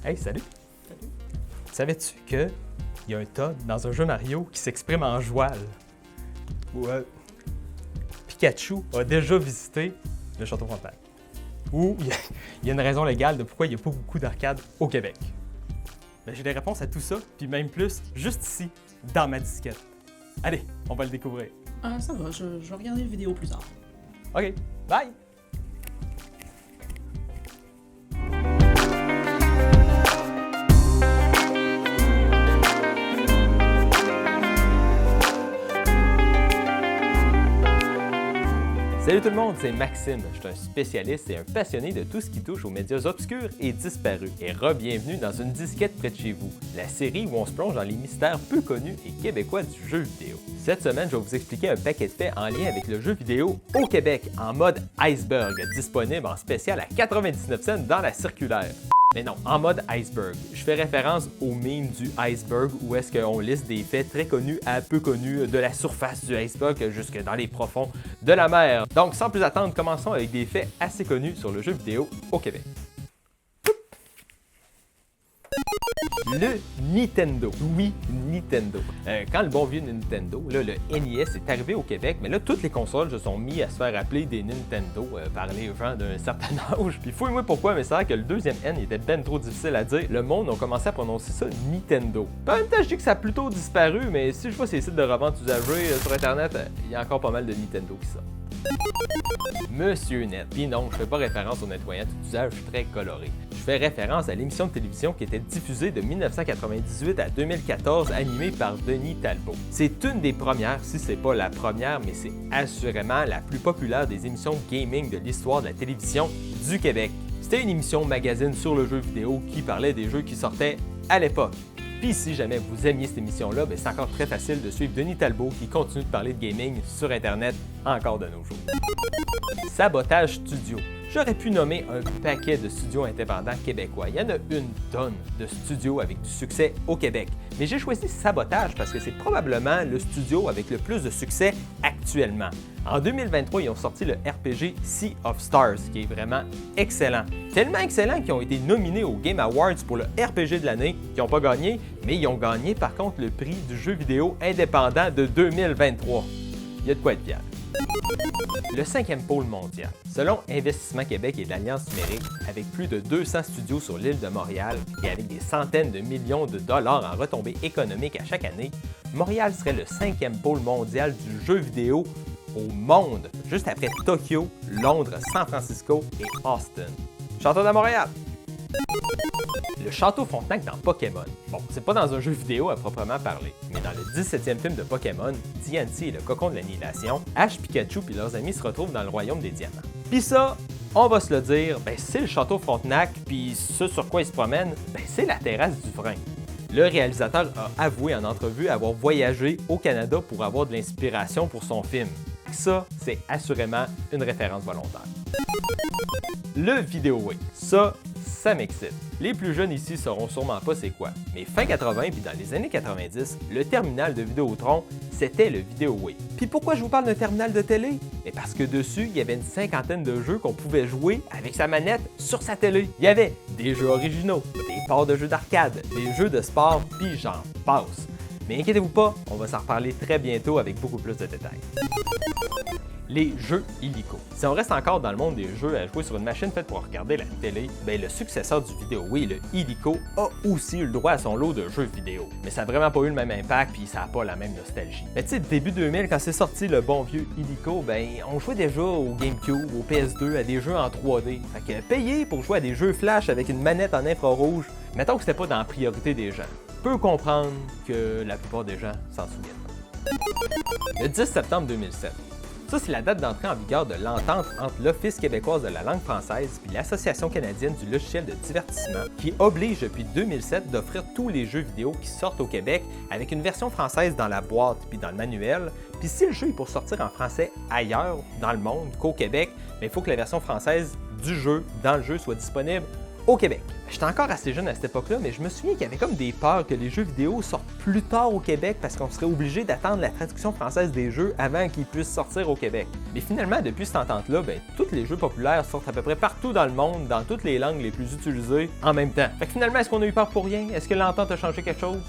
Hey, salut! Savais-tu qu'il y a un Todd dans un jeu Mario qui s'exprime en joual? Ouais. Pikachu a déjà visité le Château Frontenac. Ou il y a une raison légale de pourquoi il n'y a pas beaucoup d'arcades au Québec. Ben, j'ai des réponses à tout ça, puis même plus, juste ici, dans ma disquette. Allez, on va le découvrir. Ça va, je vais regarder la vidéo plus tard. OK, bye! Salut tout le monde, c'est Maxime. Je suis un spécialiste et un passionné de tout ce qui touche aux médias obscurs et disparus. Et re-bienvenue dans une disquette près de chez vous, la série où on se plonge dans les mystères peu connus et québécois du jeu vidéo. Cette semaine, je vais vous expliquer un paquet de faits en lien avec le jeu vidéo au Québec en mode iceberg, disponible en spécial à 99 cents dans la circulaire. Mais non, en mode iceberg. Je fais référence au meme du iceberg où est-ce qu'on liste des faits très connus à peu connus de la surface du iceberg jusque dans les profonds de la mer. Donc sans plus attendre, commençons avec des faits assez connus sur le jeu vidéo au Québec. Le Nintendo. Oui, Nintendo. Quand le bon vieux Nintendo, là, le NES est arrivé au Québec, mais là, toutes les consoles se sont mis à se faire appeler des Nintendo par les gens d'un certain âge. Puis fouille-moi pourquoi, mais c'est vrai que le deuxième N était ben trop difficile à dire. Le monde a commencé à prononcer ça Nintendo. En même temps, je dis que ça a plutôt disparu, mais si je vois ces sites de revente usagés sur Internet, il y a encore pas mal de Nintendo qui sortent. Monsieur Net. Puis non, je fais pas référence au nettoyant d'usage très coloré. Je fais référence à l'émission de télévision qui était diffusée de 1998 à 2014, animée par Denis Talbot. C'est une des premières, si c'est pas la première, mais c'est assurément la plus populaire des émissions gaming de l'histoire de la télévision du Québec. C'était une émission magazine sur le jeu vidéo qui parlait des jeux qui sortaient à l'époque. Puis si jamais vous aimiez cette émission-là, c'est encore très facile de suivre Denis Talbot qui continue de parler de gaming sur Internet encore de nos jours. Sabotage Studio. J'aurais pu nommer un paquet de studios indépendants québécois. Il y en a une tonne de studios avec du succès au Québec. Mais j'ai choisi Sabotage parce que c'est probablement le studio avec le plus de succès actuellement. En 2023, ils ont sorti le RPG Sea of Stars, qui est vraiment excellent. Tellement excellent qu'ils ont été nominés aux Game Awards pour le RPG de l'année, qui n'ont pas gagné, mais ils ont gagné par contre le prix du jeu vidéo indépendant de 2023. Il y a de quoi être fier. Le 5e pôle mondial. Selon Investissement Québec et l'Alliance numérique, avec plus de 200 studios sur l'île de Montréal et avec des centaines de millions de dollars en retombées économiques à chaque année, Montréal serait le 5e pôle mondial du jeu vidéo au monde, juste après Tokyo, Londres, San Francisco et Austin. Château de Montréal! Le Château Frontenac dans Pokémon. Bon, c'est pas dans un jeu vidéo à proprement parler, mais dans le 17e film de Pokémon, Diancie et le Cocon de l'Annihilation, Ash, Pikachu et leurs amis se retrouvent dans le royaume des diamants. Pis ça, on va se le dire, c'est le Château Frontenac, puis ce sur quoi ils se promènent, c'est la terrasse du frein. Le réalisateur a avoué en entrevue avoir voyagé au Canada pour avoir de l'inspiration pour son film. Ça, c'est assurément une référence volontaire. Le Vidéoway. Ça m'excite. Les plus jeunes ici sauront sûrement pas c'est quoi, mais fin 80 puis dans les années 90, le terminal de Vidéotron, c'était le Vidéoway. Puis pourquoi je vous parle d'un terminal de télé? Parce que dessus, il y avait une cinquantaine de jeux qu'on pouvait jouer avec sa manette sur sa télé. Il y avait des jeux originaux, des ports de jeux d'arcade, des jeux de sport, puis j'en passe. Mais inquiétez-vous pas, on va s'en reparler très bientôt avec beaucoup plus de détails. Les jeux illico. Si on reste encore dans le monde des jeux à jouer sur une machine faite pour regarder la télé, le successeur du Vidéoway, le illico, a aussi eu le droit à son lot de jeux vidéo. Mais ça n'a vraiment pas eu le même impact puis ça n'a pas la même nostalgie. Mais tu sais, début 2000, quand c'est sorti le bon vieux illico, on jouait déjà au GameCube, au PS2, à des jeux en 3D. Fait que payer pour jouer à des jeux flash avec une manette en infrarouge, mettons que c'était pas dans la priorité des gens. Peut comprendre que la plupart des gens s'en souviennent pas. Le 10 septembre 2007. Ça, c'est la date d'entrée en vigueur de l'entente entre l'Office québécoise de la langue française et l'Association canadienne du logiciel de divertissement, qui oblige depuis 2007 d'offrir tous les jeux vidéo qui sortent au Québec avec une version française dans la boîte puis dans le manuel. Puis si le jeu est pour sortir en français ailleurs dans le monde qu'au Québec, il faut que la version française du jeu dans le jeu soit disponible au Québec. J'étais encore assez jeune à cette époque-là, mais je me souviens qu'il y avait comme des peurs que les jeux vidéo sortent plus tard au Québec parce qu'on serait obligé d'attendre la traduction française des jeux avant qu'ils puissent sortir au Québec. Mais finalement, depuis cette entente-là, tous les jeux populaires sortent à peu près partout dans le monde, dans toutes les langues les plus utilisées, en même temps. Fait que finalement, est-ce qu'on a eu peur pour rien? Est-ce que l'entente a changé quelque chose?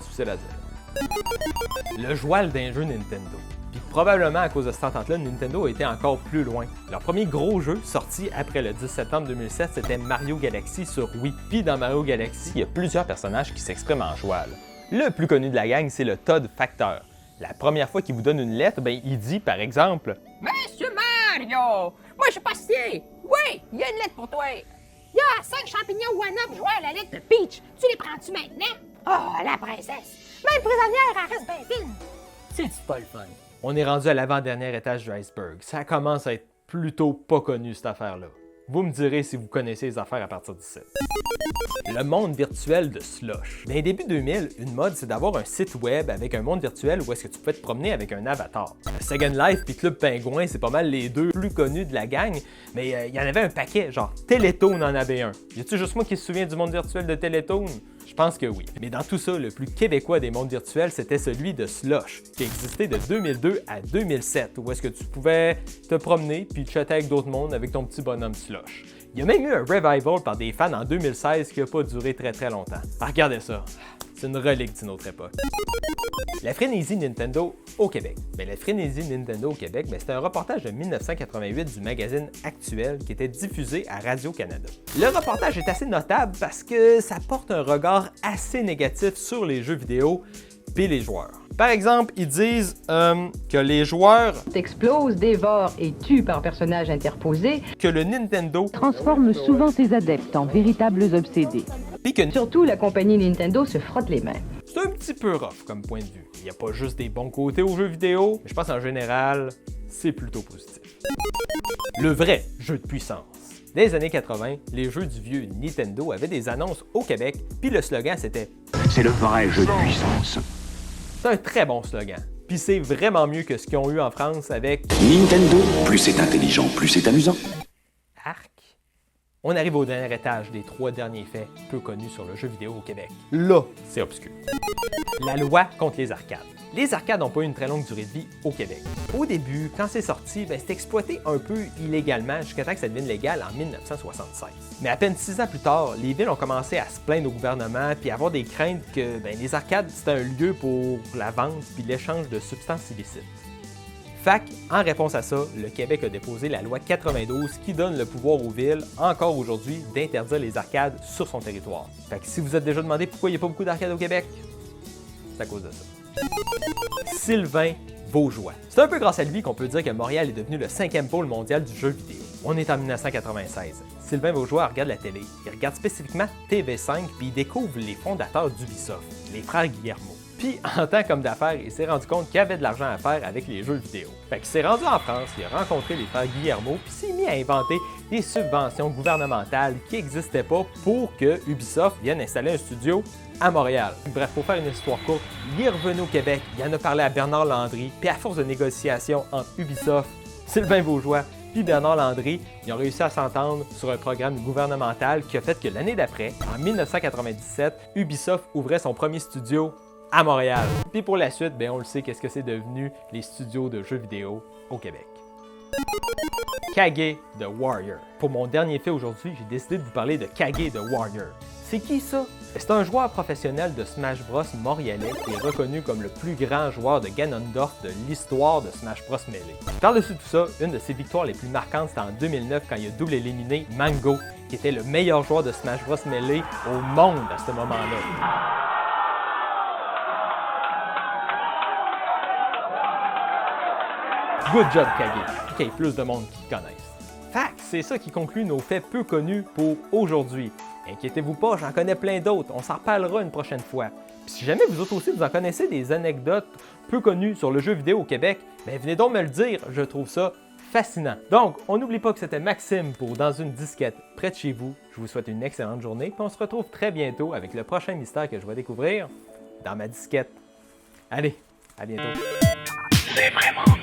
Difficile à dire. Le joual d'un jeu Nintendo. Puis probablement à cause de cette entente-là, Nintendo a été encore plus loin. Leur premier gros jeu sorti après le 10 septembre 2007, c'était Mario Galaxy sur Wii. Puis dans Mario Galaxy, il y a plusieurs personnages qui s'expriment en joual. Le plus connu de la gang, c'est le Todd Factor. La première fois qu'il vous donne une lettre, il dit par exemple « Monsieur Mario, moi je suis passé. Oui, il y a une lettre pour toi. Il y a 5 champignons one-up joueurs à la lettre de Peach. Tu les prends-tu maintenant? Oh, la princesse. Même prisonnière, elle reste bien fine. C'est pas le fun. » On est rendu à l'avant-dernier étage du iceberg. Ça commence à être plutôt pas connu, cette affaire-là. Vous me direz si vous connaissez les affaires à partir d'ici. Le monde virtuel de Slush. Dans les débuts 2000, une mode, c'est d'avoir un site web avec un monde virtuel où est-ce que tu pouvais te promener avec un avatar. Second Life puis Club Pingouin, c'est pas mal les deux plus connus de la gang, mais il y en avait un paquet, genre Télétoon en avait un. Y a-tu juste moi qui se souviens du monde virtuel de Télétoon? Je pense que oui. Mais dans tout ça, le plus québécois des mondes virtuels, c'était celui de Slush, qui existait de 2002 à 2007, où est-ce que tu pouvais te promener puis chatter avec d'autres mondes avec ton petit bonhomme Slush. Il y a même eu un revival par des fans en 2016 qui n'a pas duré très longtemps. Regardez ça, c'est une relique d'une autre époque. La frénésie Nintendo au Québec. La frénésie Nintendo au Québec, c'était un reportage de 1988 du magazine Actuel qui était diffusé à Radio-Canada. Le reportage est assez notable parce que ça porte un regard assez négatif sur les jeux vidéo et les joueurs. Par exemple, ils disent que les joueurs explosent, dévorent et tuent par personnages interposés, que le Nintendo transforme souvent ses adeptes en véritables obsédés. Puis que surtout, la compagnie Nintendo se frotte les mains. C'est un petit peu rough comme point de vue. Il n'y a pas juste des bons côtés aux jeux vidéo, mais je pense en général, c'est plutôt positif. Le vrai jeu de puissance. Dans les années 80, les jeux du vieux Nintendo avaient des annonces au Québec, puis le slogan c'était « C'est le vrai jeu de puissance ». C'est un très bon slogan. Puis c'est vraiment mieux que ce qu'ils ont eu en France avec Nintendo, plus c'est intelligent, plus c'est amusant. Arc. On arrive au dernier étage des 3 derniers faits peu connus sur le jeu vidéo au Québec. Là, c'est obscur. La loi contre les arcades. Les arcades n'ont pas eu une très longue durée de vie au Québec. Au début, quand c'est sorti, c'était exploité un peu illégalement jusqu'à temps que ça devienne légal en 1976. Mais à peine 6 ans plus tard, les villes ont commencé à se plaindre au gouvernement puis à avoir des craintes que les arcades, c'était un lieu pour la vente puis l'échange de substances illicites. Fac, en réponse à ça, le Québec a déposé la loi 92 qui donne le pouvoir aux villes, encore aujourd'hui, d'interdire les arcades sur son territoire. Fait que si vous êtes déjà demandé pourquoi il n'y a pas beaucoup d'arcades au Québec, c'est à cause de ça. Sylvain Vaugeois. C'est un peu grâce à lui qu'on peut dire que Montréal est devenu le 5e pôle mondial du jeu vidéo. On est en 1996. Sylvain Vaugeois regarde la télé. Il regarde spécifiquement TV5 puis il découvre les fondateurs d'Ubisoft, les frères Guillermo. Puis, en tant qu'homme d'affaires, il s'est rendu compte qu'il y avait de l'argent à faire avec les jeux vidéo. Fait qu'il s'est rendu en France, il a rencontré les frères Guillermo, puis s'est mis à inventer des subventions gouvernementales qui n'existaient pas pour que Ubisoft vienne installer un studio à Montréal. Bref, pour faire une histoire courte, il est revenu au Québec, il en a parlé à Bernard Landry, puis à force de négociations entre Ubisoft, Sylvain Vaugeois, puis Bernard Landry, ils ont réussi à s'entendre sur un programme gouvernemental qui a fait que l'année d'après, en 1997, Ubisoft ouvrait son premier studio à Montréal. Puis pour la suite, on le sait qu'est-ce que c'est devenu les studios de jeux vidéo au Québec. Kage the Warrior. Pour mon dernier fait aujourd'hui, j'ai décidé de vous parler de Kage the Warrior. C'est qui ça? C'est un joueur professionnel de Smash Bros montréalais qui est reconnu comme le plus grand joueur de Ganondorf de l'histoire de Smash Bros Melee. Par-dessus tout ça, une de ses victoires les plus marquantes, c'était en 2009 quand il a double éliminé Mango, qui était le meilleur joueur de Smash Bros Melee au monde à ce moment-là. Good job, Kage! Qu'il y ait plus de monde qui te connaissent. Fac, c'est ça qui conclut nos faits peu connus pour aujourd'hui. Inquiétez-vous pas, j'en connais plein d'autres, on s'en reparlera une prochaine fois. Puis si jamais vous autres aussi vous en connaissez des anecdotes peu connues sur le jeu vidéo au Québec, venez donc me le dire, je trouve ça fascinant. Donc, on n'oublie pas que c'était Maxime pour Dans une disquette près de chez vous. Je vous souhaite une excellente journée, puis on se retrouve très bientôt avec le prochain mystère que je vais découvrir dans ma disquette. Allez, à bientôt. C'est vraiment